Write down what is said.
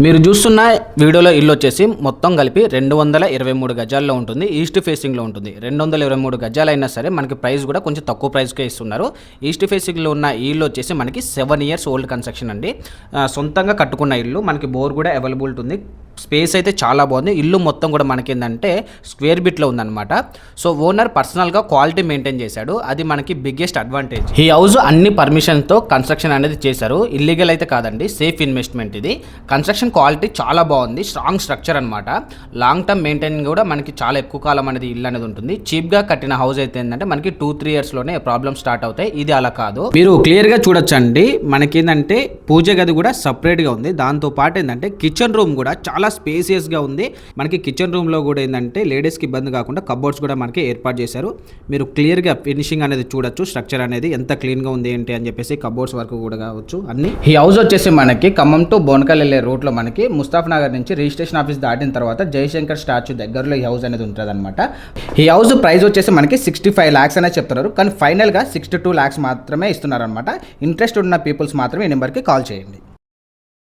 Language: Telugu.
మీరు చూస్తున్న వీడియోలో ఇల్లు వచ్చేసి మొత్తం కలిపి 223 గజాల్లో ఉంటుంది. ఈస్ట్ ఫేసింగ్లో ఉంటుంది. 223 గజాలు అయినా సరే మనకి ప్రైస్ కూడా కొంచెం తక్కువ ప్రైస్కే ఇస్తున్నారు. ఈస్ట్ ఫేసింగ్లో ఉన్న ఈ ఇల్లు వచ్చేసి మనకి 7 years ఓల్డ్ కన్స్ట్రక్షన్ అండి. సొంతంగా కట్టుకున్న ఇల్లు. మనకి బోర్ కూడా అవైలబిలిటీ ఉంది. స్పేస్ అయితే చాలా బాగుంది. ఇల్లు మొత్తం కూడా మనకి ఏంటంటే స్క్వేర్ బిట్లో ఉందన్నమాట. సో ఓనర్ పర్సనల్గా క్వాలిటీ మెయింటైన్ చేశాడు. అది మనకి బిగ్గెస్ట్ అడ్వాంటేజ్. ఈ హౌస్ అన్ని పర్మిషన్తో కన్స్ట్రక్షన్ అనేది చేశారు. ఇల్లీగల్ అయితే కాదండి, సేఫ్ ఇన్వెస్ట్మెంట్ ఇది. కన్స్ట్రక్షన్ క్వాలిటీ చాలా బాగుంది. స్ట్రాంగ్ స్ట్రక్చర్ అనమాట. లాంగ్ టర్మ్ మెయింటైనింగ్ కూడా మనకి చాలా ఎక్కువ కాలం అనేది ఇల్లు అనేది ఉంటుంది. చీప్గా కట్టిన హౌస్ అయితే ఏంటంటే మనకి 2-3 yearsలోనే ప్రాబ్లమ్ స్టార్ట్ అవుతాయి. ఇది అలా కాదు. మీరు క్లియర్గా చూడొచ్చండి. మనకి ఏంటంటే పూజ గది కూడా సపరేట్గా ఉంది. దాంతో పాటు ఏంటంటే కిచెన్ రూమ్ కూడా చాలా స్పేసియస్గా ఉంది. మనకి కిచెన్ రూమ్లో కూడా ఏంటంటే లేడీస్కి ఇబ్బంది కాకుండా కబోర్డ్స్ కూడా మనకి ఏర్పాటు చేశారు. మీరు క్లియర్గా ఫినిషింగ్ అనేది చూడొచ్చు. స్ట్రక్చర్ అనేది ఎంత క్లీన్గా ఉంది ఏంటి అని చెప్పేసి కబోర్డ్స్ వరకు కూడా కావచ్చు అన్ని. ఈ హౌస్ వచ్చేసి మనకి ఖమ్మం టు బోనకల్ వెళ్ళే రూట్లో మనకి ముస్తాఫ్ నగర్ నుంచి రిజిస్ట్రేషన్ ఆఫీస్ దాటిన తర్వాత జయశంకర్ స్టాచ్యూ దగ్గరలో ఈ హౌస్ అనేది ఉంటుంది అనమాట. ఈ హౌస్ ప్రైస్ వచ్చేసి మనకి 65 lakhs అనేది చెప్తున్నారు. కానీ ఫైనల్గా 62 lakhs మాత్రమే ఇస్తున్నారు అనమాట. ఇంట్రెస్ట్ ఉన్న పీపుల్స్ మాత్రమే ఈ నెంబర్కి కాల్ చేయండి.